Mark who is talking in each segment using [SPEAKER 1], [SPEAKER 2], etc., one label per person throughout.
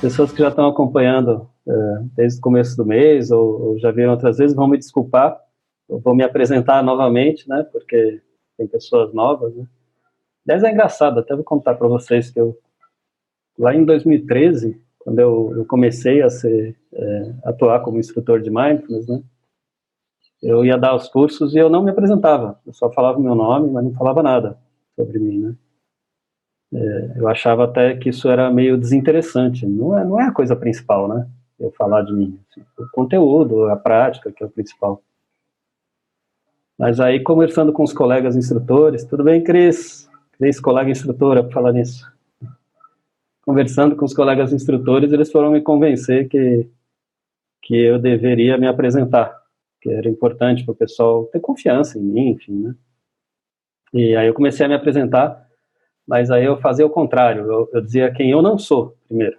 [SPEAKER 1] Pessoas que já estão acompanhando desde o começo do mês ou já viram outras vezes vão me desculpar, eu vou me apresentar novamente, né, porque tem pessoas novas, né. Aliás, é engraçado, até vou contar para vocês que lá em 2013, quando eu comecei a atuar como instrutor de Mindfulness, né, eu ia dar os cursos e eu não me apresentava, eu só falava o meu nome, mas não falava nada sobre mim, né. Eu achava até que isso era meio desinteressante, não é a coisa principal, né, eu falar de mim, assim, o conteúdo, a prática que é o principal. Mas aí, conversando com os colegas instrutores, tudo bem, Cris? Cris, colega instrutora, para falar nisso. Conversando com os colegas instrutores, eles foram me convencer que eu deveria me apresentar, que era importante para o pessoal ter confiança em mim, enfim, né? E aí eu comecei a me apresentar, mas aí eu fazia o contrário, eu dizia quem eu não sou, primeiro.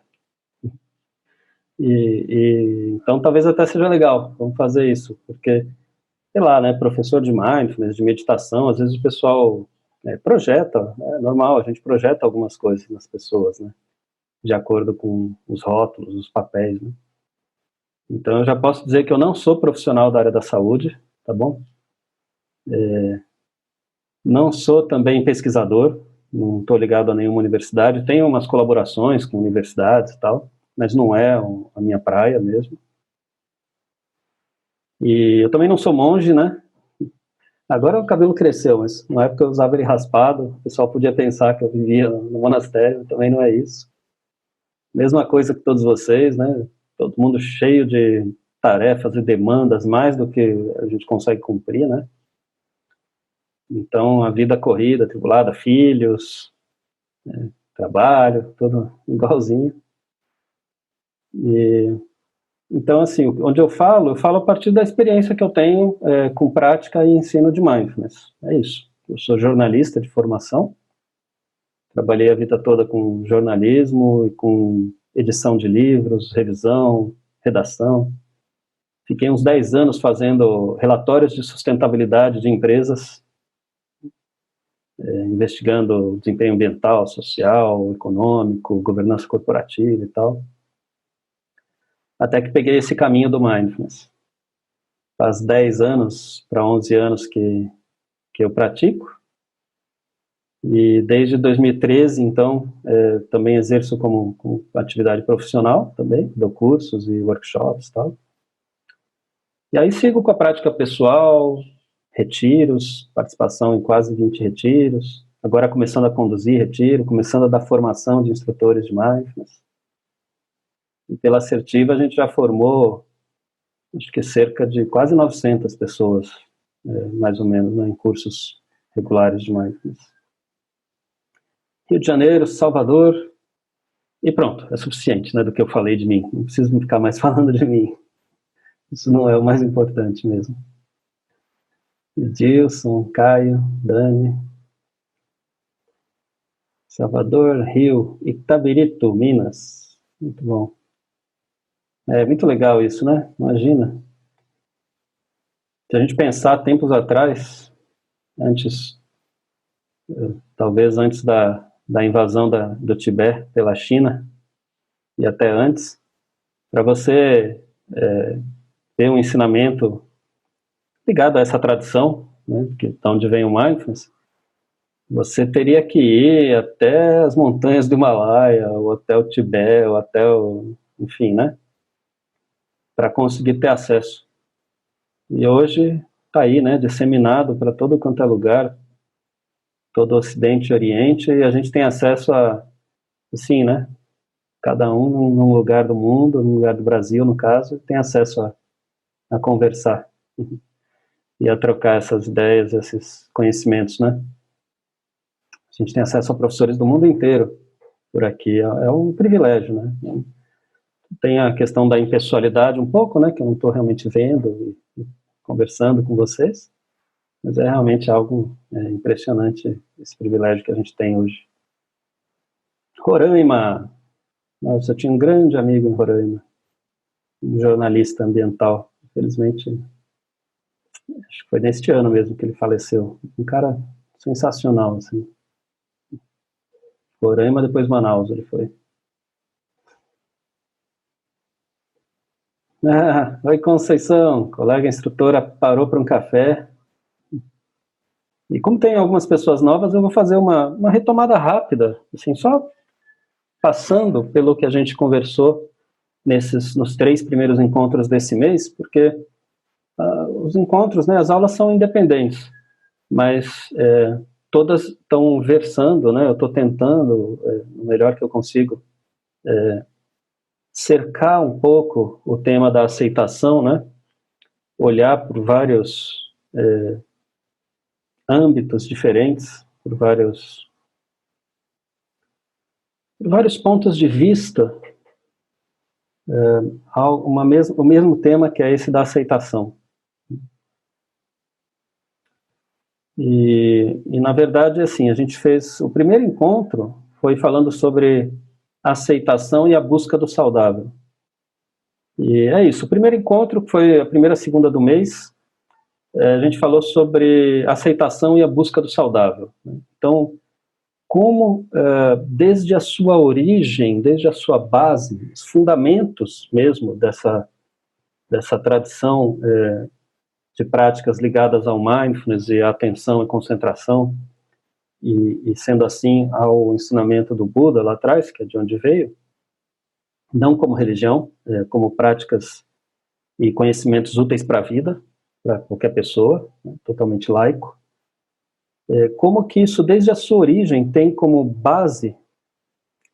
[SPEAKER 1] Então talvez até seja legal, vamos fazer isso, porque, sei lá, né, professor de mindfulness, de meditação, às vezes o pessoal projeta, é normal, a gente projeta algumas coisas nas pessoas, né, de acordo com os rótulos, os papéis, né. Então eu já posso dizer que eu não sou profissional da área da saúde, tá bom? Não sou também pesquisador, não estou ligado a nenhuma universidade, tenho umas colaborações com universidades e tal, mas não é a minha praia mesmo. E eu também não sou monge, né? Agora o cabelo cresceu, mas na época eu usava ele raspado, o pessoal podia pensar que eu vivia no monastério, também não é isso. Mesma coisa que todos vocês, né? Todo mundo cheio de tarefas e demandas, mais do que a gente consegue cumprir, né? Então, a vida corrida, tribulada, filhos, trabalho, tudo igualzinho. E, então, assim, onde eu falo a partir da experiência que eu tenho com prática e ensino de mindfulness. É isso. Eu sou jornalista de formação, trabalhei a vida toda com jornalismo e com edição de livros, revisão, redação. Fiquei uns 10 anos fazendo relatórios de sustentabilidade de empresas, investigando desempenho ambiental, social, econômico, governança corporativa e tal. Até que peguei esse caminho do mindfulness. Faz 10 anos para 11 anos que eu pratico. E desde 2013, então, também exerço como atividade profissional também, dou cursos e workshops e tal. E aí sigo com a prática pessoal, retiros, participação em quase 20 retiros, agora começando a conduzir retiro, começando a dar formação de instrutores de mindfulness. E pela Assertiva a gente já formou, acho que cerca de quase 900 pessoas, mais ou menos, né, em cursos regulares de mindfulness. Rio de Janeiro, Salvador, e pronto, é suficiente, né, do que eu falei de mim. Não preciso ficar mais falando de mim. Isso não é o mais importante mesmo. Edilson, Caio, Dani, Salvador, Rio, Itabirito, Minas. Muito bom. É muito legal isso, né? Imagina. Se a gente pensar tempos atrás, antes, talvez antes da invasão do Tibete pela China, e até antes, para você ter um ensinamento ligado a essa tradição, né, que de onde vem o mindfulness, você teria que ir até as montanhas do Himalaia, ou até o Tibete, ou até enfim, né, para conseguir ter acesso. E hoje está aí, né, disseminado para todo quanto é lugar, todo o Ocidente e Oriente, e a gente tem acesso a, assim, né, cada um num lugar do mundo, num lugar do Brasil, no caso, tem acesso a conversar e a trocar essas ideias, esses conhecimentos, né. A gente tem acesso a professores do mundo inteiro por aqui, é um privilégio, né. Tem a questão da impessoalidade um pouco, né, que eu não estou realmente vendo e conversando com vocês, mas é realmente algo impressionante esse privilégio que a gente tem hoje. Roraima, nossa, eu tinha um grande amigo em Roraima, um jornalista ambiental, infelizmente Acho que foi neste ano mesmo que ele faleceu. Um cara sensacional, assim. Roraima, depois Manaus ele foi. Ah, oi Conceição, colega instrutora parou para um café. E como tem algumas pessoas novas, eu vou fazer uma retomada rápida, assim, só passando pelo que a gente conversou nos 3 primeiros encontros desse mês, porque os encontros, né, as aulas são independentes, mas todas estão versando, né, eu estou tentando, o melhor que eu consigo, cercar um pouco o tema da aceitação, né, olhar por vários âmbitos diferentes, por vários pontos de vista, o mesmo tema que é esse da aceitação. E na verdade, assim, a gente fez, o primeiro encontro foi falando sobre a aceitação e a busca do saudável. E é isso, o primeiro encontro foi a primeira segunda do mês, a gente falou sobre aceitação e a busca do saudável. Então, como desde a sua origem, desde a sua base, os fundamentos mesmo dessa tradição de práticas ligadas ao mindfulness e à atenção e concentração, e sendo assim ao ensinamento do Buda lá atrás, que é de onde veio, não como religião, como práticas e conhecimentos úteis para a vida, para qualquer pessoa, né, totalmente laico. Como que isso, desde a sua origem, tem como base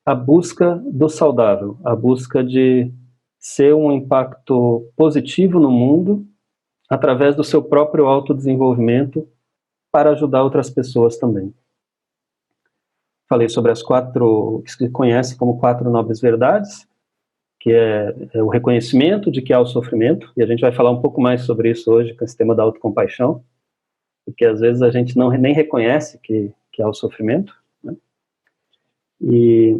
[SPEAKER 1] a busca do saudável, a busca de ser um impacto positivo no mundo através do seu próprio autodesenvolvimento para ajudar outras pessoas também. Falei sobre as 4, que se conhece como 4 nobres verdades, que é o reconhecimento de que há o sofrimento, e a gente vai falar um pouco mais sobre isso hoje com esse tema da autocompaixão, porque às vezes a gente nem reconhece que há o sofrimento, né? E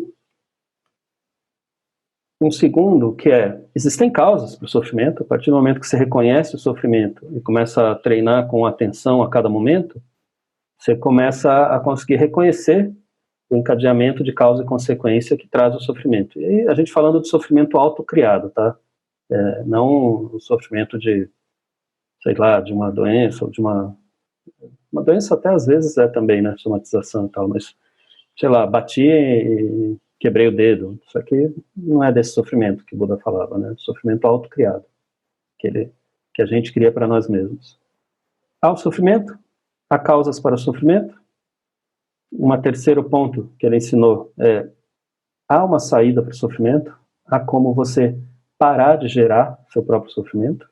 [SPEAKER 1] um segundo, que existem causas para o sofrimento. A partir do momento que você reconhece o sofrimento e começa a treinar com atenção a cada momento, você começa a conseguir reconhecer o encadeamento de causa e consequência que traz o sofrimento. E a gente falando de sofrimento autocriado, tá? Não o sofrimento de, sei lá, de uma doença, ou de uma doença até às vezes é também, né, somatização e tal, mas, sei lá, bati e quebrei o dedo. Isso aqui não é desse sofrimento que o Buda falava, né? Sofrimento autocriado, que a gente cria para nós mesmos. Há o sofrimento, há causas para o sofrimento. Terceiro ponto que ele ensinou há uma saída para o sofrimento, há como você parar de gerar seu próprio sofrimento.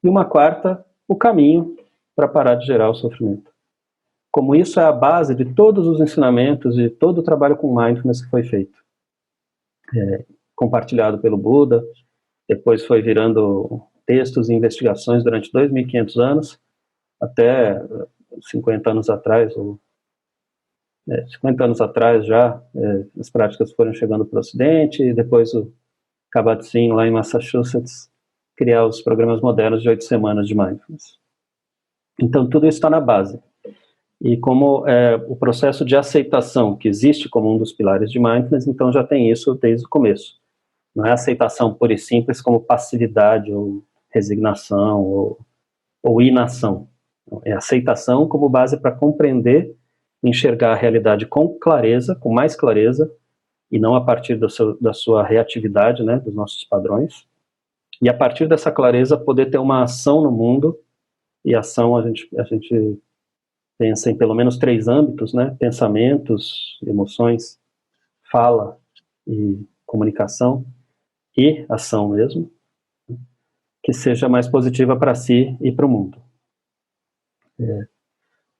[SPEAKER 1] E uma quarta, o caminho para parar de gerar o sofrimento. Como isso é a base de todos os ensinamentos e todo o trabalho com mindfulness que foi feito. Compartilhado pelo Buda, depois foi virando textos e investigações durante 2.500 anos, até 50 anos atrás, ou 50 anos atrás já, as práticas foram chegando para o Ocidente, e depois o Kabat-Zinn, lá em Massachusetts, criar os programas modernos de 8 semanas de mindfulness. Então, tudo isso está na base. E como o processo de aceitação, que existe como um dos pilares de mindfulness, então já tem isso desde o começo. Não é aceitação pura e simples como passividade, ou resignação, ou inação. É aceitação como base para compreender, enxergar a realidade com clareza, com mais clareza, e não a partir da sua reatividade, né, dos nossos padrões. E a partir dessa clareza poder ter uma ação no mundo, e ação a gente pensa em pelo menos 3 âmbitos, né, pensamentos, emoções, fala e comunicação, e ação mesmo, que seja mais positiva para si e para o mundo.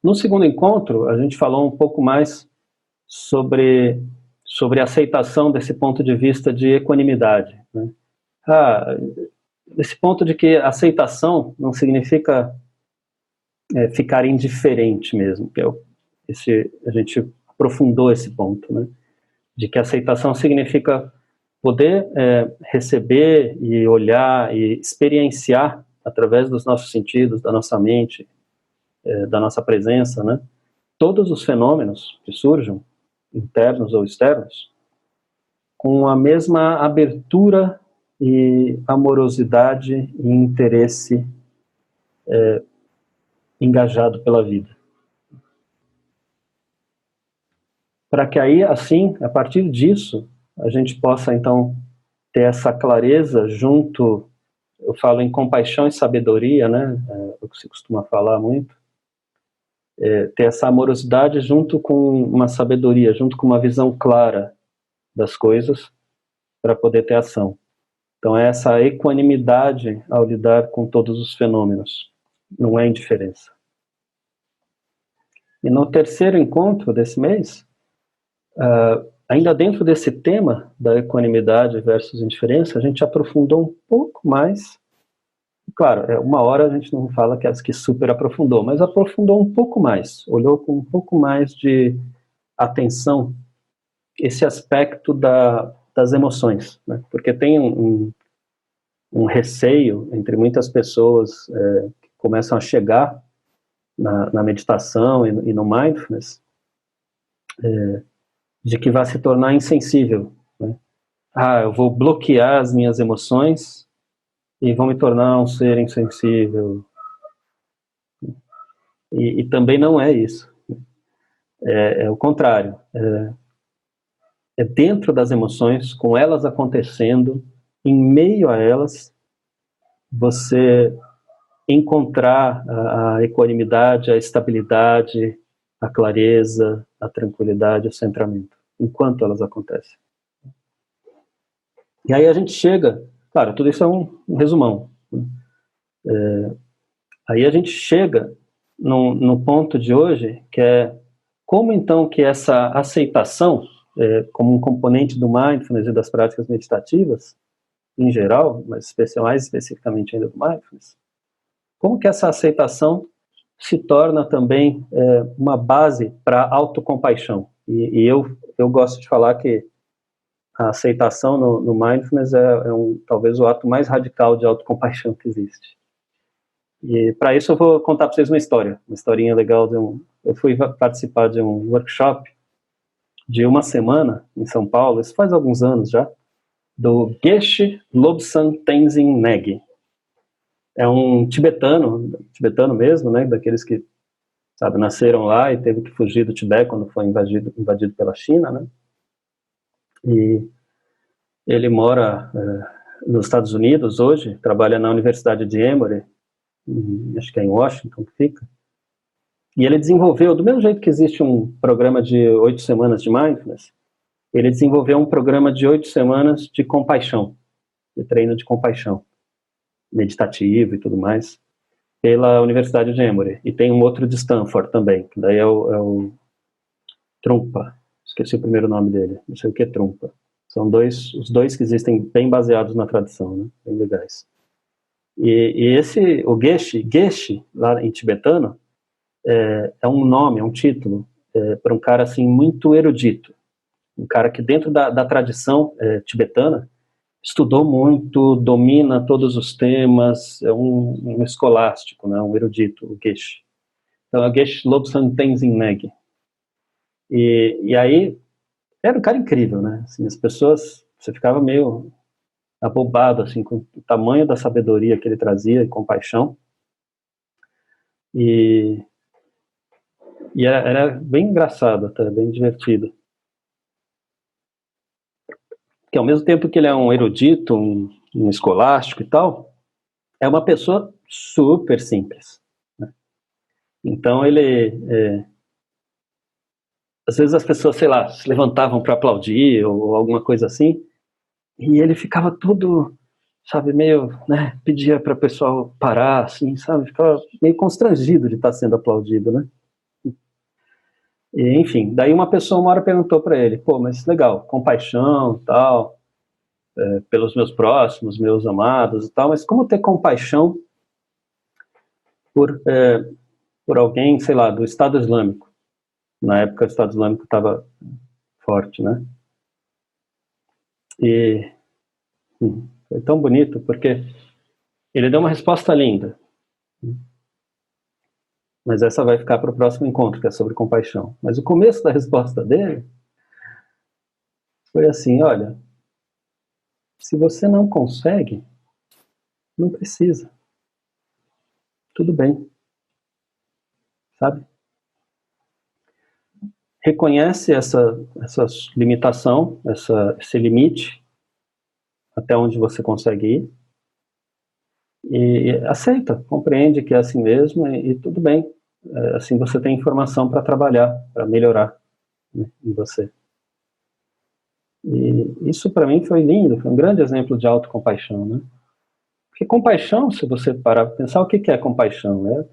[SPEAKER 1] No segundo encontro, a gente falou um pouco mais sobre a aceitação desse ponto de vista de equanimidade, né? Esse ponto de que aceitação não significa ficar indiferente mesmo, que a gente aprofundou esse ponto, né? De que aceitação significa poder receber e olhar e experienciar através dos nossos sentidos, da nossa mente, da nossa presença, né? Todos os fenômenos que surjam, internos ou externos, com a mesma abertura e amorosidade e interesse engajado pela vida. Para que aí, assim, a partir disso, a gente possa, então, ter essa clareza junto, eu falo em compaixão e sabedoria, né? É o que se costuma falar muito, ter essa amorosidade junto com uma sabedoria, junto com uma visão clara das coisas, para poder ter ação. Então, é essa equanimidade ao lidar com todos os fenômenos, não é indiferença. E no terceiro encontro desse mês, ainda dentro desse tema da equanimidade versus indiferença, a gente aprofundou um pouco mais. Claro, uma hora a gente não fala que super aprofundou, mas aprofundou um pouco mais, olhou com um pouco mais de atenção esse aspecto das emoções, né? Porque tem um receio entre muitas pessoas que começam a chegar na meditação e no mindfulness, de que vai se tornar insensível, né? Eu vou bloquear as minhas emoções e vou me tornar um ser insensível. E também não é isso. É o contrário. É dentro das emoções, com elas acontecendo, em meio a elas, você encontrar a equanimidade, a estabilidade, a clareza, a tranquilidade, o centramento, enquanto elas acontecem. E aí a gente chega, claro, tudo isso é um resumão. Aí a gente chega no ponto de hoje, que é como então que essa aceitação, como um componente do mindfulness e das práticas meditativas, em geral, mas mais especificamente ainda do mindfulness, como que essa aceitação se torna também uma base para autocompaixão. E eu gosto de falar que a aceitação no mindfulness talvez o ato mais radical de autocompaixão que existe. E para isso eu vou contar para vocês uma historinha legal. Eu fui participar de um workshop de uma semana em São Paulo, isso faz alguns anos já, do Geshe Lobsang Tenzin Negi. É um tibetano mesmo, né, daqueles que, sabe, nasceram lá e teve que fugir do Tibete quando foi invadido pela China, né? E ele mora nos Estados Unidos hoje, trabalha na Universidade de Emory, acho que é em Washington que fica. E ele desenvolveu, do mesmo jeito que existe um programa de 8 semanas de mindfulness, ele desenvolveu um programa de 8 semanas de compaixão, de treino de compaixão, meditativo e tudo mais, pela Universidade de Emory. E tem um outro de Stanford também, que daí é o Trungpa, esqueci o primeiro nome dele, não sei o que é Trungpa. São os dois que existem bem baseados na tradição, né? Bem legais. E o Geshe, lá em tibetano, é um nome, é um título para um cara assim muito erudito, um cara que dentro da tradição tibetana estudou muito, domina todos os temas, é um escolástico, né, um erudito, o Geshe. Então é o Geshe Lobsang Tenzin Negi. E aí era um cara incrível, né? Assim, as pessoas, você ficava meio abobado assim com o tamanho da sabedoria que ele trazia e compaixão. E era bem engraçado, até bem divertido. Que ao mesmo tempo que ele é um erudito, um escolástico e tal, é uma pessoa super simples, né? Então às vezes as pessoas, sei lá, se levantavam para aplaudir ou alguma coisa assim, e ele ficava todo, sabe, meio, né, pedia para o pessoal parar, assim, sabe, ficava meio constrangido de estar sendo aplaudido, né? E, enfim, daí uma pessoa uma hora perguntou para ele, pô, mas legal, compaixão e tal, pelos meus próximos, meus amados e tal, mas como ter compaixão por alguém, sei lá, do Estado Islâmico? Na época o Estado Islâmico estava forte, né? E foi tão bonito, porque Ele deu uma resposta linda, mas essa vai ficar para o próximo encontro, que é sobre compaixão. Mas o começo da resposta dele foi assim: olha, se você não consegue, não precisa. Tudo bem, sabe? Reconhece essa limitação, esse limite, até onde você consegue ir, e aceita, compreende que é assim mesmo, e tudo bem. Assim você tem informação para trabalhar, para melhorar, né, em você. E isso para mim foi lindo, foi um grande exemplo de autocompaixão, né? Porque compaixão, se você parar para pensar, o que é compaixão? É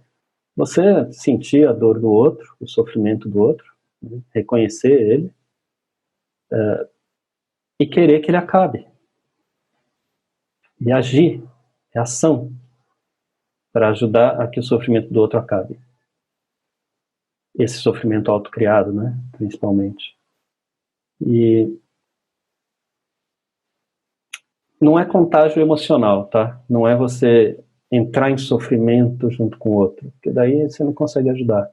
[SPEAKER 1] você sentir a dor do outro, o sofrimento do outro, né? Reconhecer ele, e querer que ele acabe. E agir, é ação, para ajudar a que o sofrimento do outro acabe. Esse sofrimento autocriado, né? Principalmente. E não é contágio emocional, tá? Não é você entrar em sofrimento junto com o outro, porque daí você não consegue ajudar.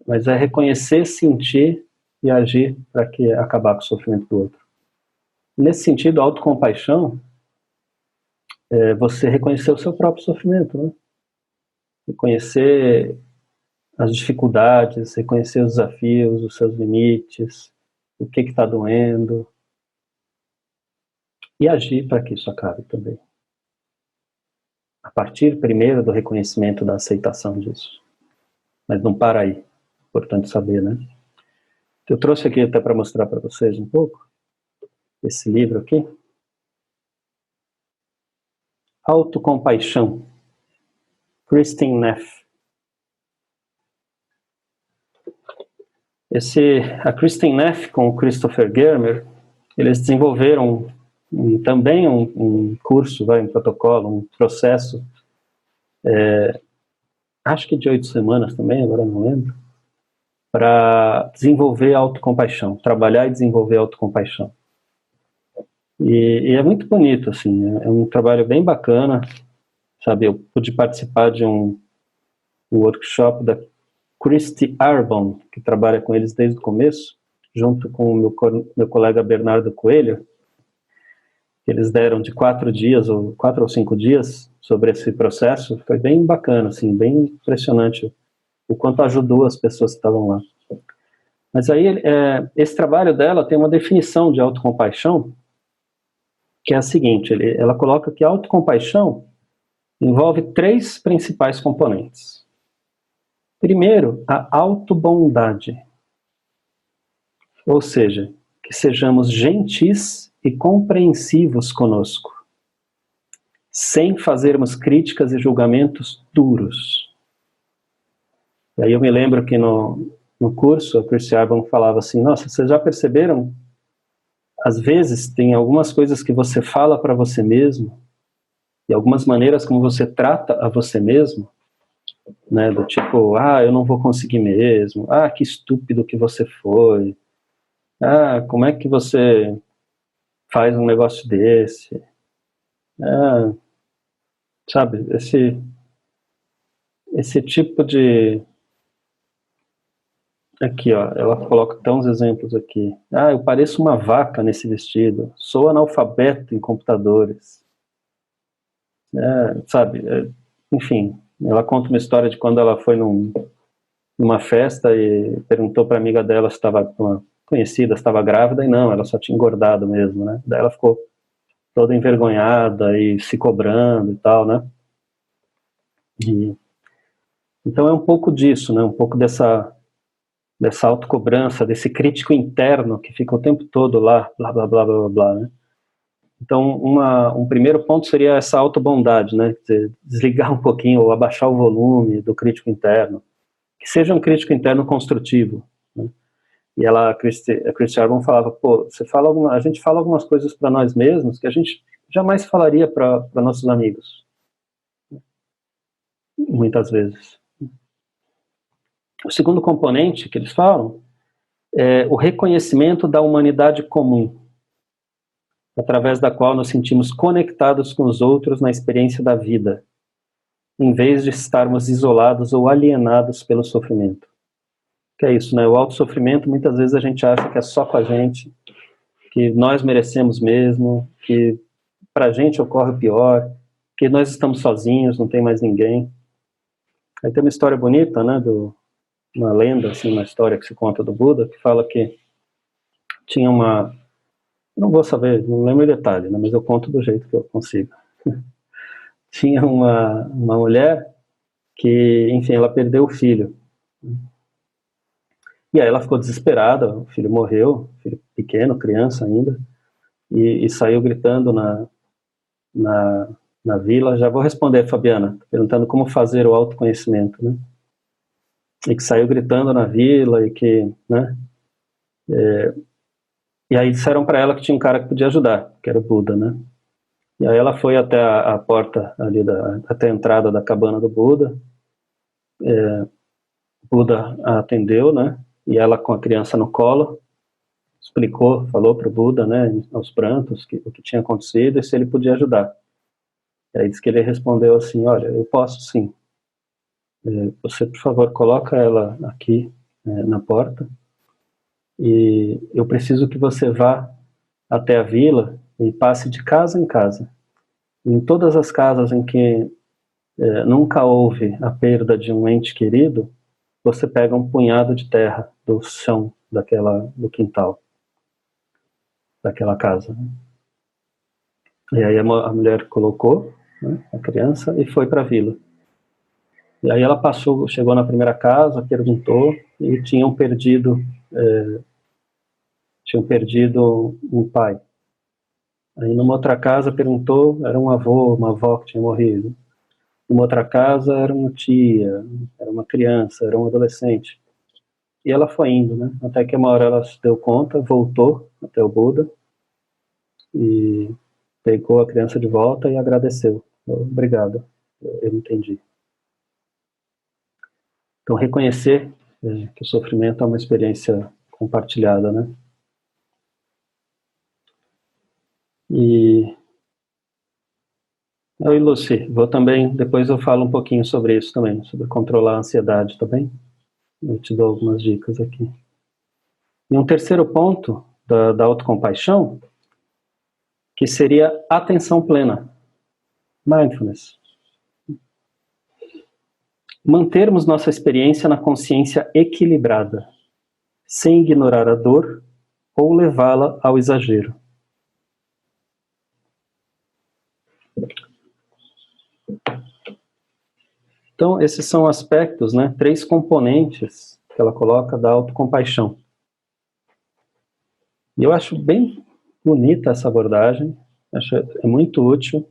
[SPEAKER 1] Mas é reconhecer, sentir e agir para que acabar com o sofrimento do outro. Nesse sentido, a autocompaixão é você reconhecer o seu próprio sofrimento, né? Reconhecer as dificuldades, reconhecer os desafios, os seus limites, o que está doendo, e agir para que isso acabe também. A partir primeiro do reconhecimento da aceitação disso. Mas não para aí, importante saber, né? Eu trouxe aqui até para mostrar para vocês um pouco, esse livro aqui, Autocompaixão, Kristin Neff. A Kristin Neff com o Christopher Germer, eles desenvolveram também um curso, um protocolo, um processo, acho que de 8 semanas também, agora não lembro, para desenvolver autocompaixão, trabalhar e desenvolver autocompaixão. E é muito bonito, assim, é um trabalho bem bacana, sabe? Eu pude participar de um workshop da Christy Arbon, que trabalha com eles desde o começo, junto com o meu colega Bernardo Coelho, que eles deram de 4 dias, ou 4 ou 5 dias, sobre esse processo. Foi bem bacana, assim, bem impressionante o quanto ajudou as pessoas que estavam lá. Mas aí, esse trabalho dela tem uma definição de autocompaixão, que é a seguinte, ela coloca que a autocompaixão envolve 3 principais componentes. Primeiro, a autobondade, ou seja, que sejamos gentis e compreensivos conosco, sem fazermos críticas e julgamentos duros. E aí eu me lembro que no curso, a Christy Arbon falava assim, nossa, vocês já perceberam? Às vezes tem algumas coisas que você fala para você mesmo, e algumas maneiras como você trata a você mesmo, né, do tipo, eu não vou conseguir mesmo, que estúpido que você foi, como é que você faz um negócio desse, sabe, esse tipo de... Aqui, ó, ela coloca até uns exemplos aqui. Eu pareço uma vaca nesse vestido, sou analfabeto em computadores, sabe, enfim, ela conta uma história de quando ela foi numa festa e perguntou para a amiga dela se estava, uma conhecida, se estava grávida, e não, ela só tinha engordado mesmo, né? Daí ela ficou toda envergonhada e se cobrando e tal, né? Então é um pouco disso, né? Um pouco dessa autocobrança, desse crítico interno que fica o tempo todo lá, blá, blá, blá, blá, blá, né? Então, um primeiro ponto seria essa autobondade, né? Desligar um pouquinho ou abaixar o volume do crítico interno. Que seja um crítico interno construtivo, né? E a Christy Arbon falava, a gente fala algumas coisas para nós mesmos que a gente jamais falaria para nossos amigos. Muitas vezes. O segundo componente que eles falam é o reconhecimento da humanidade comum. através da qual nos sentimos conectados com os outros na experiência da vida, em vez de estarmos isolados ou alienados pelo sofrimento. Que é isso, né? O autossofrimento, muitas vezes a gente acha que é só com a gente, que nós merecemos mesmo, que pra gente ocorre o pior, que nós estamos sozinhos, não tem mais ninguém. Aí tem uma história bonita, né, uma lenda, assim, uma história que se conta do Buda, que fala que tinha uma... Não vou saber, não lembro o detalhe, né, mas eu conto do jeito que eu consigo. Tinha uma mulher que, enfim, ela perdeu o filho. E aí ela ficou desesperada, o filho morreu, filho pequeno, criança ainda, e saiu gritando na vila. Já vou responder, Fabiana, perguntando como fazer o autoconhecimento, né? E que saiu gritando na vila e que, né? E aí disseram para ela que tinha um cara que podia ajudar, que era o Buda, né? E aí ela foi até a porta ali, até a entrada da cabana do Buda. O Buda a atendeu, né? E ela com a criança no colo, explicou, falou para o Buda, né, aos prantos, o que tinha acontecido e se ele podia ajudar. E aí disse que ele respondeu assim: olha, eu posso sim. Você, por favor, coloca ela aqui na porta e eu preciso que você vá até a vila e passe de casa em casa. Em todas as casas em que nunca houve a perda de um ente querido, você pega um punhado de terra do chão do quintal daquela casa. E aí a mulher colocou, né, a criança e foi para a vila. E aí ela chegou na primeira casa, perguntou e tinham perdido um pai. Aí numa outra casa perguntou, era um avô, uma avó que tinha morrido. Numa outra casa era uma tia, era uma criança, era um adolescente. E ela foi indo, né? Até que uma hora ela se deu conta, voltou até o Buda e pegou a criança de volta e agradeceu. Obrigado, eu entendi. Então reconhecer que o sofrimento é uma experiência compartilhada, né? E eu, Lucy, vou também, depois eu falo um pouquinho sobre isso também, sobre controlar a ansiedade, tá bem? Eu te dou algumas dicas aqui. E um terceiro ponto da autocompaixão, que seria atenção plena, mindfulness. Mantermos nossa experiência na consciência equilibrada, sem ignorar a dor ou levá-la ao exagero. Então, esses são aspectos, né, 3 componentes que ela coloca da autocompaixão. E eu acho bem bonita essa abordagem, é muito útil.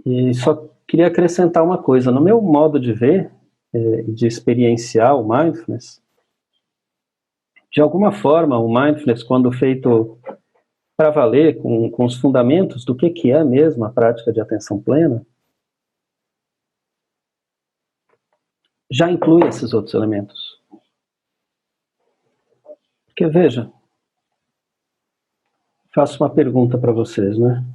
[SPEAKER 1] E só queria acrescentar uma coisa, no meu modo de ver, de experienciar o mindfulness, de alguma forma o mindfulness, quando feito para valer, com os fundamentos do que é mesmo a prática de atenção plena, já inclui esses outros elementos. Porque veja, faço uma pergunta para vocês, né?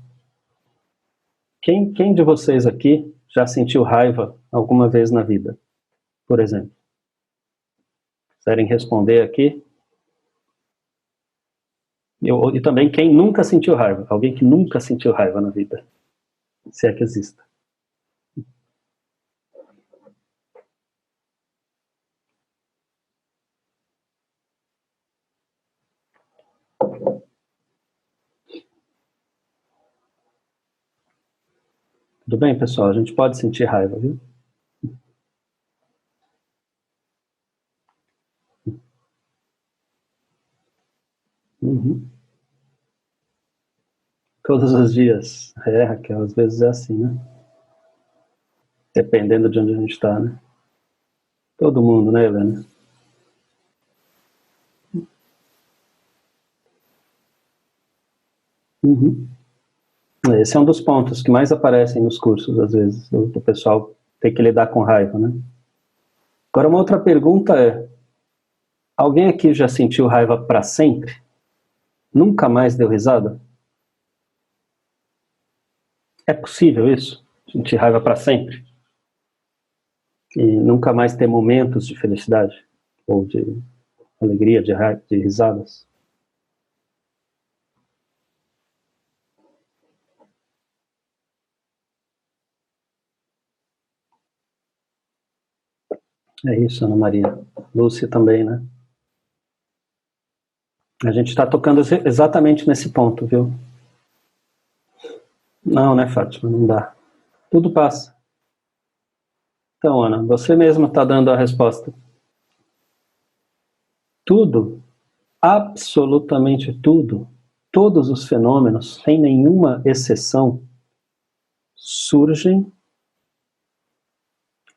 [SPEAKER 1] Quem de vocês aqui já sentiu raiva alguma vez na vida, por exemplo? Quiserem responder aqui? E também quem nunca sentiu raiva, alguém que nunca sentiu raiva na vida, se é que exista. Tudo bem, pessoal? A gente pode sentir raiva, viu? Uhum. Todos os dias. Raquel, às vezes é assim, né? Dependendo de onde a gente está, né? Todo mundo, né, Helena? Uhum. Esse é um dos pontos que mais aparecem nos cursos, às vezes, do pessoal ter que lidar com raiva, né? Agora, uma outra pergunta é: alguém aqui já sentiu raiva para sempre? Nunca mais deu risada? É possível isso? Sentir raiva para sempre? E nunca mais ter momentos de felicidade? Ou de alegria, de risadas? É isso, Ana Maria. Lúcia também, né? A gente está tocando exatamente nesse ponto, viu? Não, né, Fátima? Não dá. Tudo passa. Então, Ana, você mesma está dando a resposta. Tudo, absolutamente tudo, todos os fenômenos, sem nenhuma exceção, surgem,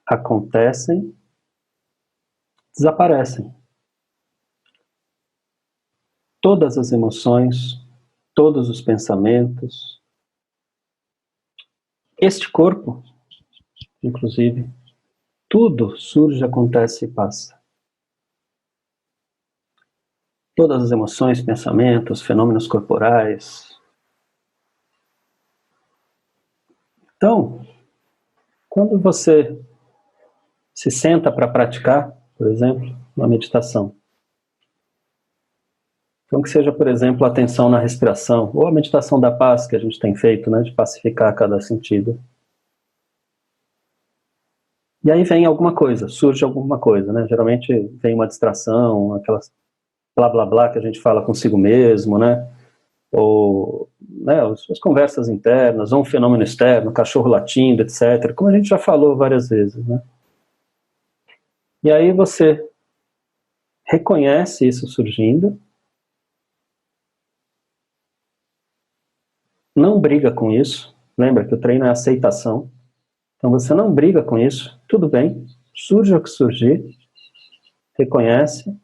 [SPEAKER 1] acontecem, desaparecem. Todas as emoções, todos os pensamentos, este corpo, inclusive, tudo surge, acontece e passa. Todas as emoções, pensamentos, fenômenos corporais. Então, quando você se senta para praticar, por exemplo, uma meditação, então que seja, por exemplo, a atenção na respiração, ou a meditação da paz que a gente tem feito, né, de pacificar cada sentido. E aí vem alguma coisa, surge alguma coisa, né? Geralmente vem uma distração, aquelas blá blá blá que a gente fala consigo mesmo, né? Ou né, as conversas internas, ou um fenômeno externo, cachorro latindo, etc. Como a gente já falou várias vezes, né? E aí você reconhece isso surgindo, não briga com isso, lembra que o treino é aceitação, então você não briga com isso, tudo bem, surge o que surgir, reconhece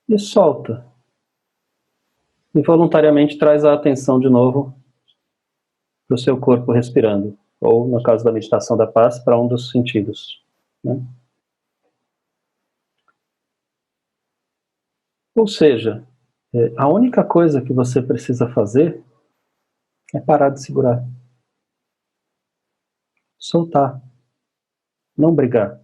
[SPEAKER 1] e solta. E voluntariamente traz a atenção de novo para o seu corpo respirando, ou no caso da meditação da paz, para um dos sentidos, né? Ou seja, a única coisa que você precisa fazer é parar de segurar, soltar, não brigar.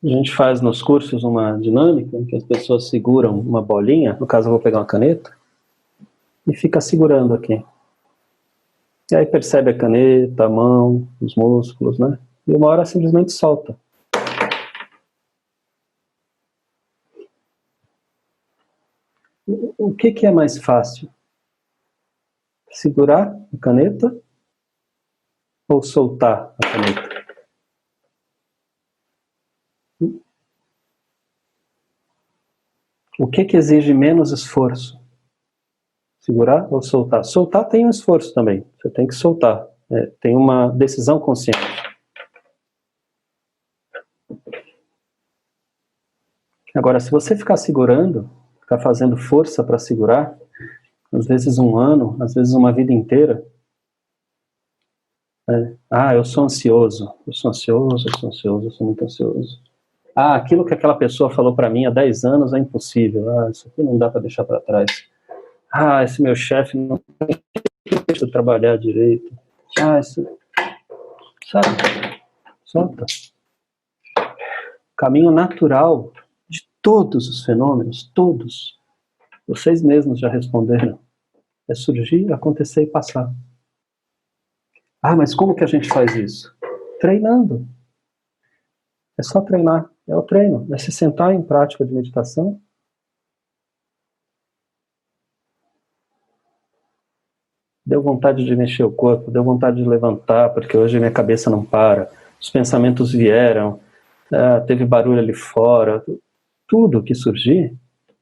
[SPEAKER 1] A gente faz nos cursos uma dinâmica em que as pessoas seguram uma bolinha, no caso eu vou pegar uma caneta, e fica segurando aqui. E aí percebe a caneta, a mão, os músculos, né? E uma hora simplesmente solta. O que é mais fácil? Segurar a caneta ou soltar a caneta? O que exige menos esforço? Segurar ou soltar? Soltar tem um esforço também. Você tem que soltar. Tem uma decisão consciente. Agora, se você ficar segurando, ficar fazendo força para segurar, às vezes um ano, às vezes uma vida inteira, eu sou ansioso, eu sou ansioso, eu sou ansioso, eu sou muito ansioso. Aquilo que aquela pessoa falou para mim há 10 anos é impossível. Isso aqui não dá para deixar para trás. Esse meu chefe não deixa eu trabalhar direito. Isso... Sabe? Solta. O caminho natural de todos os fenômenos, todos, vocês mesmos já responderam, é surgir, acontecer e passar. Mas como que a gente faz isso? Treinando. É só treinar. É o treino. É se sentar em prática de meditação. Deu vontade de mexer o corpo, deu vontade de levantar, porque hoje minha cabeça não para. Os pensamentos vieram, teve barulho ali fora. Tudo que surgir,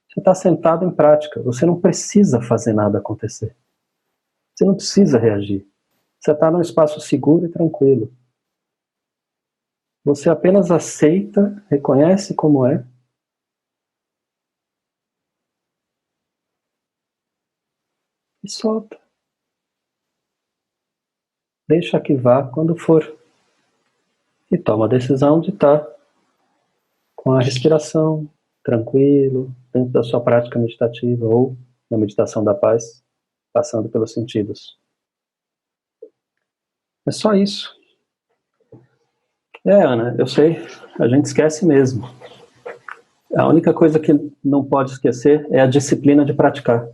[SPEAKER 1] você está sentado em prática. Você não precisa fazer nada acontecer. Você não precisa reagir. Você está num espaço seguro e tranquilo. Você apenas aceita, reconhece como é, e solta. Deixa que vá quando for. E toma a decisão de estar com a respiração, tranquilo, dentro da sua prática meditativa ou na meditação da paz, passando pelos sentidos. É só isso. Ana, eu sei, a gente esquece mesmo. A única coisa que não pode esquecer é a disciplina de praticar.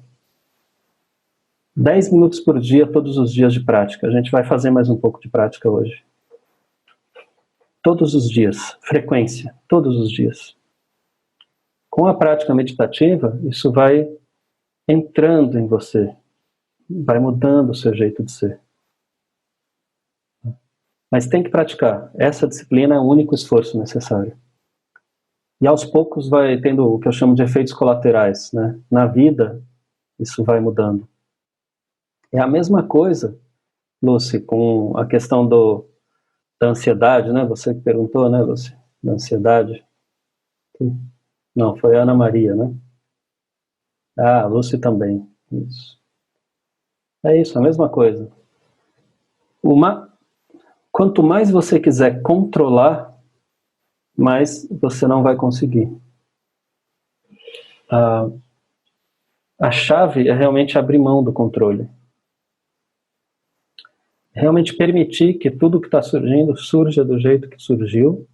[SPEAKER 1] 10 minutos por dia, todos os dias de prática. A gente vai fazer mais um pouco de prática hoje. Todos os dias, frequência, todos os dias. Com a prática meditativa, isso vai entrando em você, vai mudando o seu jeito de ser. Mas tem que praticar. Essa disciplina é o único esforço necessário. E aos poucos vai tendo o que eu chamo de efeitos colaterais, né? Na vida, isso vai mudando. É a mesma coisa, Lúcia, com a questão da ansiedade, né? Você que perguntou, né, Lúcia? Da ansiedade. Não, foi a Ana Maria, né? Ah, a Lúcia também. Isso. É isso, a mesma coisa. Quanto mais você quiser controlar, mais você não vai conseguir. A chave é realmente abrir mão do controle. Realmente permitir que tudo que está surgindo surja do jeito que surgiu.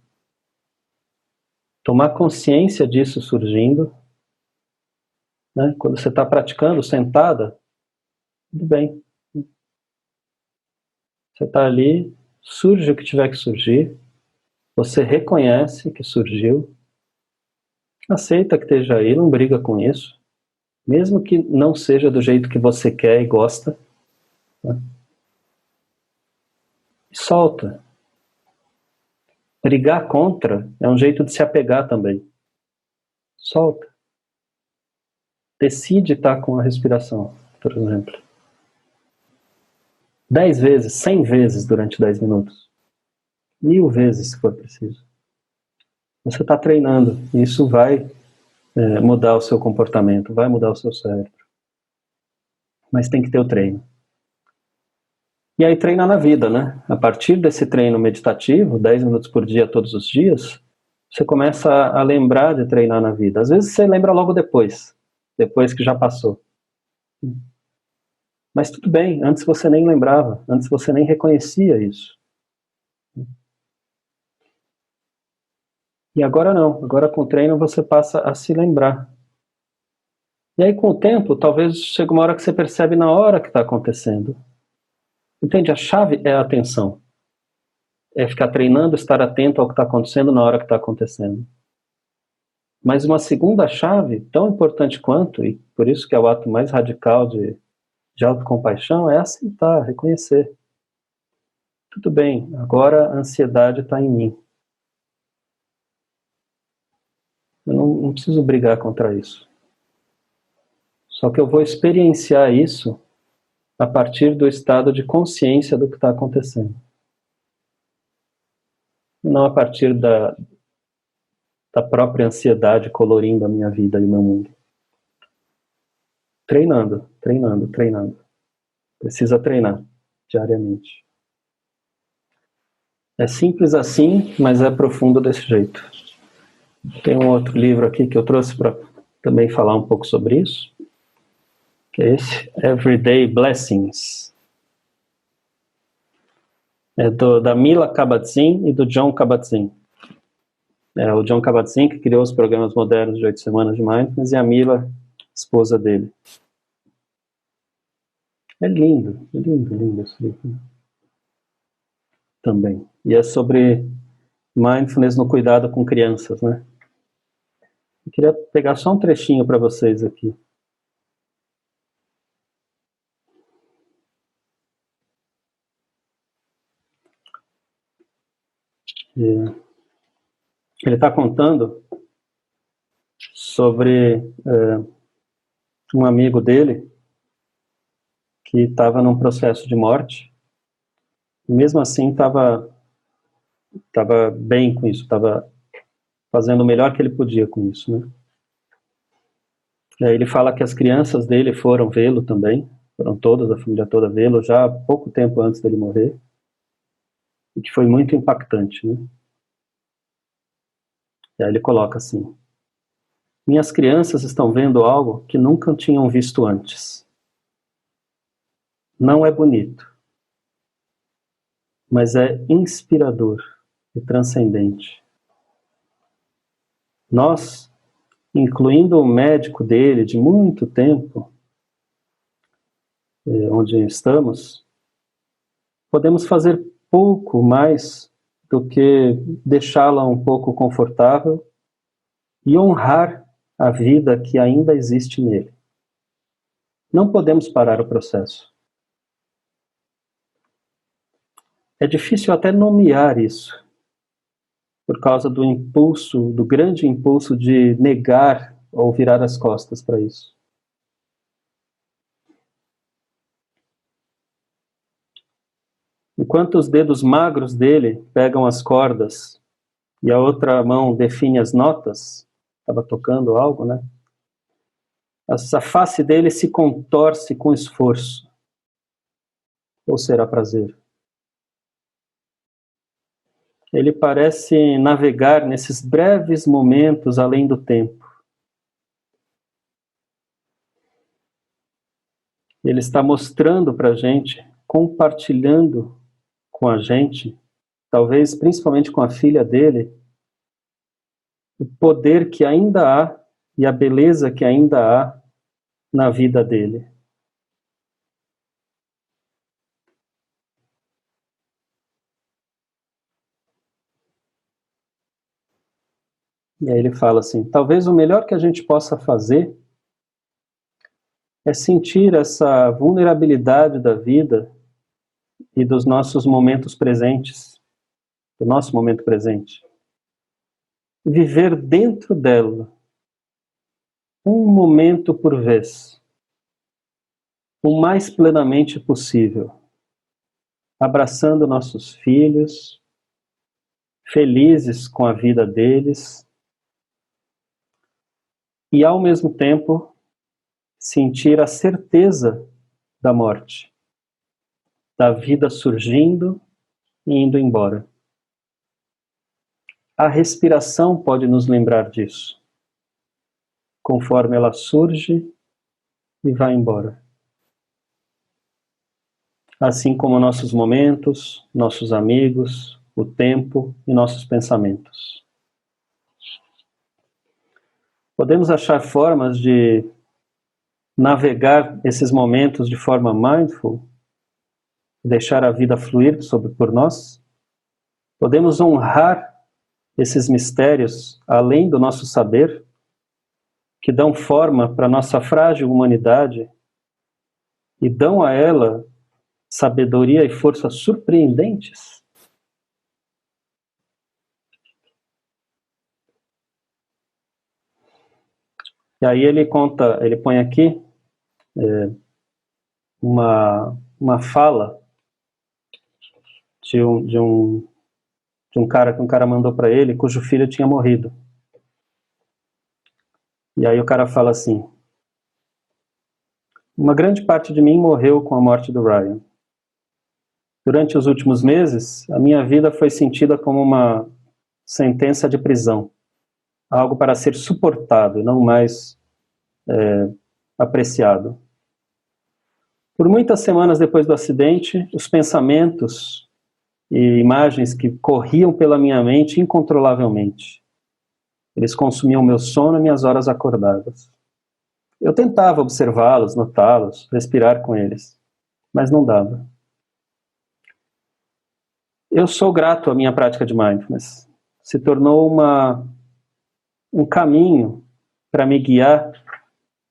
[SPEAKER 1] Tomar consciência disso surgindo. Né? Quando você está praticando sentada, tudo bem. Você está ali, surge o que tiver que surgir. Você reconhece que surgiu. Aceita que esteja aí, não briga com isso. Mesmo que não seja do jeito que você quer e gosta. Né? Solta. Brigar contra é um jeito de se apegar também. Solta. Decide estar com a respiração, por exemplo. 10 vezes, 100 vezes durante 10 minutos. 1000 vezes, se for preciso. Você está treinando, e isso vai mudar o seu comportamento, vai mudar o seu cérebro. Mas tem que ter o treino. E aí treinar na vida, né? A partir desse treino meditativo, 10 minutos por dia, todos os dias, você começa a lembrar de treinar na vida. Às vezes você lembra logo depois que já passou. Mas tudo bem, antes você nem lembrava, antes você nem reconhecia isso. E agora não, agora com o treino você passa a se lembrar. E aí com o tempo, talvez chegue uma hora que você percebe na hora que está acontecendo. Entende? A chave é a atenção. É ficar treinando, estar atento ao que está acontecendo na hora que está acontecendo. Mas uma segunda chave, tão importante quanto, e por isso que é o ato mais radical de autocompaixão, é aceitar, reconhecer. Tudo bem, agora a ansiedade está em mim. Eu não preciso brigar contra isso. Só que eu vou experienciar isso a partir do estado de consciência do que está acontecendo. Não a partir da própria ansiedade colorindo a minha vida e o meu mundo. Treinando, treinando, treinando. Precisa treinar diariamente. É simples assim, mas é profundo desse jeito. Tem um outro livro aqui que eu trouxe para também falar um pouco sobre isso, que é esse, Everyday Blessings. É da Mila Kabat-Zinn e do Jon Kabat-Zinn. O Jon Kabat-Zinn que criou os programas modernos de 8 semanas de Mindfulness e a Mila, esposa dele. É lindo, lindo, lindo esse livro. Também. E é sobre Mindfulness no cuidado com crianças, né? Eu queria pegar só um trechinho para vocês aqui. Ele está contando sobre um amigo dele que estava num processo de morte e mesmo assim estava bem com isso, estava fazendo o melhor que ele podia com isso, né? E aí ele fala que as crianças dele foram vê-lo também, foram todas, a família toda vê-lo já há pouco tempo antes dele morrer, e que foi muito impactante, né? E aí ele coloca assim: Minhas crianças estão vendo algo que nunca tinham visto antes. Não é bonito, mas é inspirador e transcendente. Nós, incluindo o médico dele de muito tempo, onde estamos, podemos fazer pouco mais do que deixá-la um pouco confortável e honrar a vida que ainda existe nele. Não podemos parar o processo. É difícil até nomear isso, por causa do impulso, do grande impulso de negar ou virar as costas para isso. Enquanto os dedos magros dele pegam as cordas e a outra mão define as notas, estava tocando algo, né? A face dele se contorce com esforço. Ou será prazer? Ele parece navegar nesses breves momentos além do tempo. Ele está mostrando para a gente, compartilhando com a gente, talvez principalmente com a filha dele, o poder que ainda há e a beleza que ainda há na vida dele. E aí ele fala assim, talvez o melhor que a gente possa fazer é sentir essa vulnerabilidade da vida e dos nossos momentos presentes, do nosso momento presente. Viver dentro dela, um momento por vez, o mais plenamente possível, abraçando nossos filhos, felizes com a vida deles, e ao mesmo tempo sentir a certeza da morte, da vida surgindo e indo embora. A respiração pode nos lembrar disso, conforme ela surge e vai embora. Assim como nossos momentos, nossos amigos, o tempo e nossos pensamentos. Podemos achar formas de navegar esses momentos de forma mindful, deixar a vida fluir por nós. Podemos honrar esses mistérios além do nosso saber, que dão forma para a nossa frágil humanidade e dão a ela sabedoria e força surpreendentes. E aí ele conta, ele põe aqui uma fala de um cara que um cara mandou para ele, cujo filho tinha morrido. E aí o cara fala assim, uma grande parte de mim morreu com a morte do Ryan. Durante os últimos meses, a minha vida foi sentida como uma sentença de prisão, algo para ser suportado e não mais apreciado. Por muitas semanas depois do acidente, os pensamentos e imagens que corriam pela minha mente incontrolavelmente. Eles consumiam meu sono e minhas horas acordadas. Eu tentava observá-los, notá-los, respirar com eles, mas não dava. Eu sou grato à minha prática de mindfulness. Se tornou um caminho para me guiar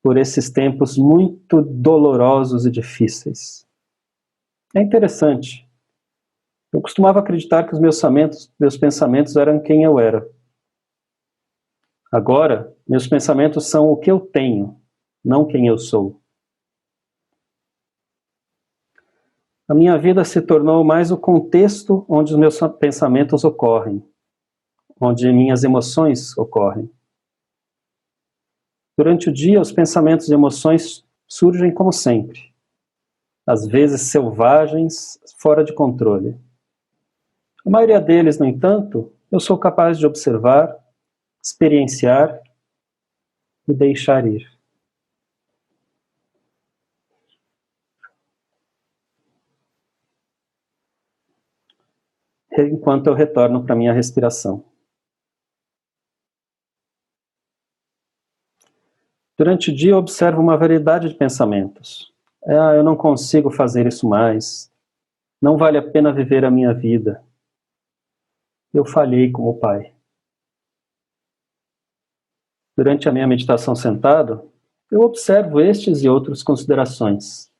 [SPEAKER 1] por esses tempos muito dolorosos e difíceis. É interessante. Eu costumava acreditar que os meus pensamentos eram quem eu era. Agora, meus pensamentos são o que eu tenho, não quem eu sou. A minha vida se tornou mais o contexto onde os meus pensamentos ocorrem, onde minhas emoções ocorrem. Durante o dia, os pensamentos e emoções surgem como sempre, às vezes selvagens, fora de controle. A maioria deles, no entanto, eu sou capaz de observar, experienciar e deixar ir. Enquanto eu retorno para a minha respiração. Durante o dia eu observo uma variedade de pensamentos. Eu não consigo fazer isso mais. Não vale a pena viver a minha vida. Eu falhei como pai. Durante a minha meditação sentado, eu observo estes e outras considerações.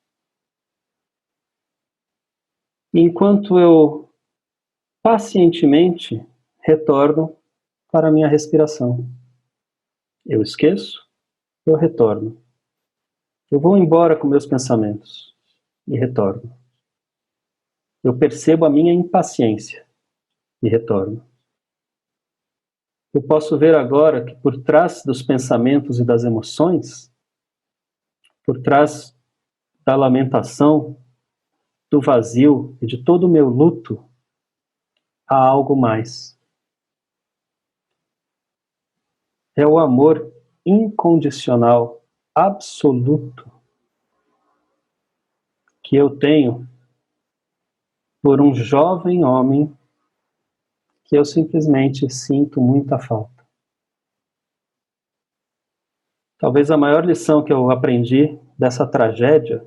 [SPEAKER 1] E enquanto eu pacientemente retorno para a minha respiração. Eu esqueço, eu retorno. Eu vou embora com meus pensamentos e retorno. Eu percebo a minha impaciência e retorno. Eu posso ver agora que por trás dos pensamentos e das emoções, por trás da lamentação, do vazio e de todo o meu luto, há algo mais. É o amor incondicional, absoluto, que eu tenho por um jovem homem que eu simplesmente sinto muita falta. Talvez a maior lição que eu aprendi dessa tragédia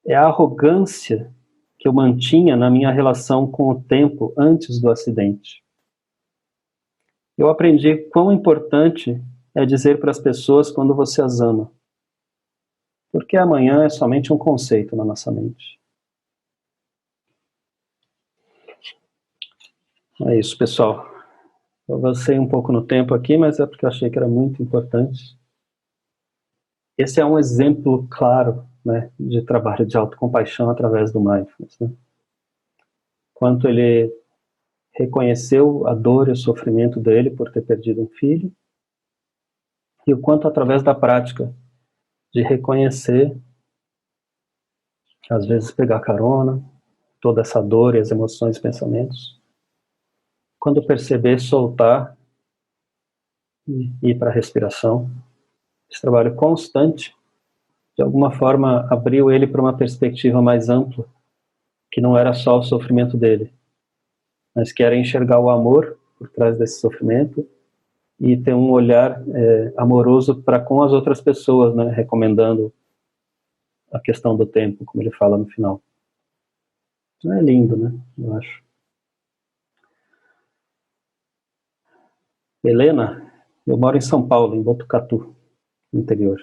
[SPEAKER 1] é a arrogância que eu mantinha na minha relação com o tempo antes do acidente. Eu aprendi quão importante é dizer para as pessoas quando você as ama. Porque amanhã é somente um conceito na nossa mente. É isso, pessoal. Eu avancei um pouco no tempo aqui, mas é porque eu achei que era muito importante. Esse é um exemplo claro, né, de trabalho de autocompaixão através do mindfulness. Né? Quanto ele reconheceu a dor e o sofrimento dele por ter perdido um filho, e o quanto através da prática de reconhecer, às vezes pegar carona, toda essa dor e as emoções e pensamentos, quando perceber, soltar e ir para a respiração. Esse trabalho constante, de alguma forma, abriu ele para uma perspectiva mais ampla, que não era só o sofrimento dele, mas que era enxergar o amor por trás desse sofrimento e ter um olhar amoroso para com as outras pessoas, né, recomendando a questão do tempo, como ele fala no final. Isso é lindo, né, eu acho. Helena, eu moro em São Paulo, em Botucatu, no interior.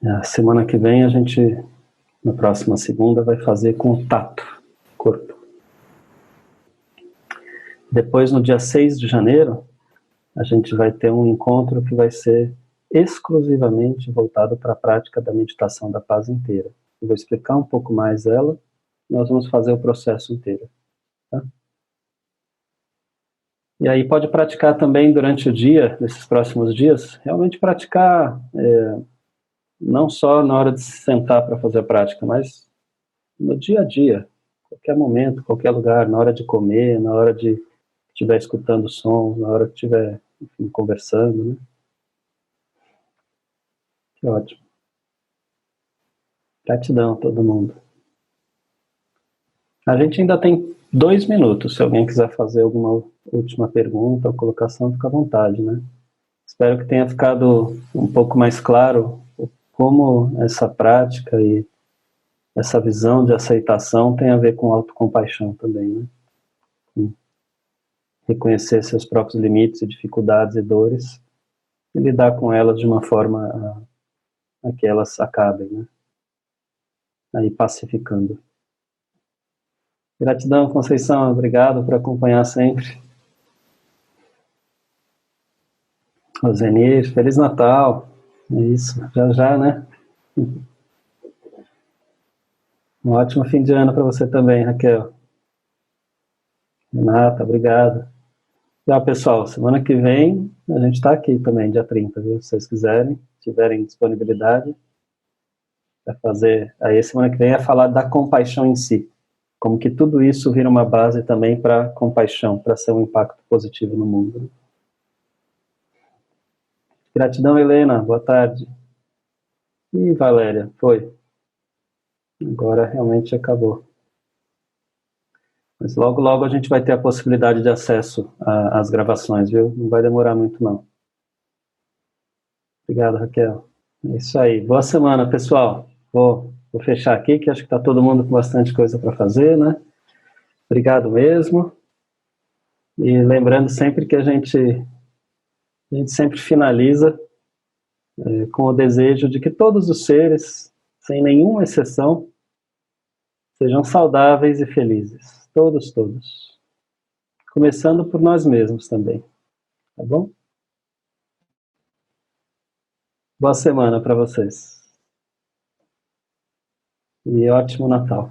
[SPEAKER 1] A semana que vem a gente, na próxima segunda, vai fazer contato, corpo. Depois, no dia 6 de janeiro, a gente vai ter um encontro que vai ser exclusivamente voltado para a prática da meditação da paz inteira. Eu vou explicar um pouco mais ela, nós vamos fazer o processo inteiro. Tá? E aí pode praticar também durante o dia, nesses próximos dias, realmente praticar não só na hora de se sentar para fazer a prática, mas no dia a dia, qualquer momento, qualquer lugar, na hora de comer, na hora de estiver escutando som, na hora que estiver, enfim, conversando, né? Que ótimo. Gratidão a todo mundo. A gente ainda tem 2 minutos, se alguém quiser fazer alguma última pergunta ou colocação, fica à vontade, né? Espero que tenha ficado um pouco mais claro como essa prática e essa visão de aceitação tem a ver com autocompaixão também, né? Com reconhecer seus próprios limites e dificuldades e dores e lidar com elas de uma forma a que elas acabem, né? Aí pacificando. Gratidão, Conceição, obrigado por acompanhar sempre. Rosenir, Feliz Natal. É isso, já já, né? Um ótimo fim de ano para você também, Raquel. Renata, obrigado. Tchau, pessoal. Semana que vem a gente está aqui também, dia 30, viu? Se vocês quiserem, tiverem disponibilidade, para fazer. Aí, semana que vem é falar da compaixão em si. Como que tudo isso vira uma base também para compaixão, para ser um impacto positivo no mundo. Gratidão, Helena. Boa tarde. E Valéria, foi. Agora realmente acabou. Mas logo, logo a gente vai ter a possibilidade de acesso às gravações, viu? Não vai demorar muito, não. Obrigado, Raquel. É isso aí. Boa semana, pessoal. Vou fechar aqui, que acho que está todo mundo com bastante coisa para fazer, né? Obrigado mesmo. E lembrando sempre que a gente sempre finaliza com o desejo de que todos os seres, sem nenhuma exceção, sejam saudáveis e felizes. Todos, todos. Começando por nós mesmos também. Tá bom? Boa semana para vocês. E ótimo Natal.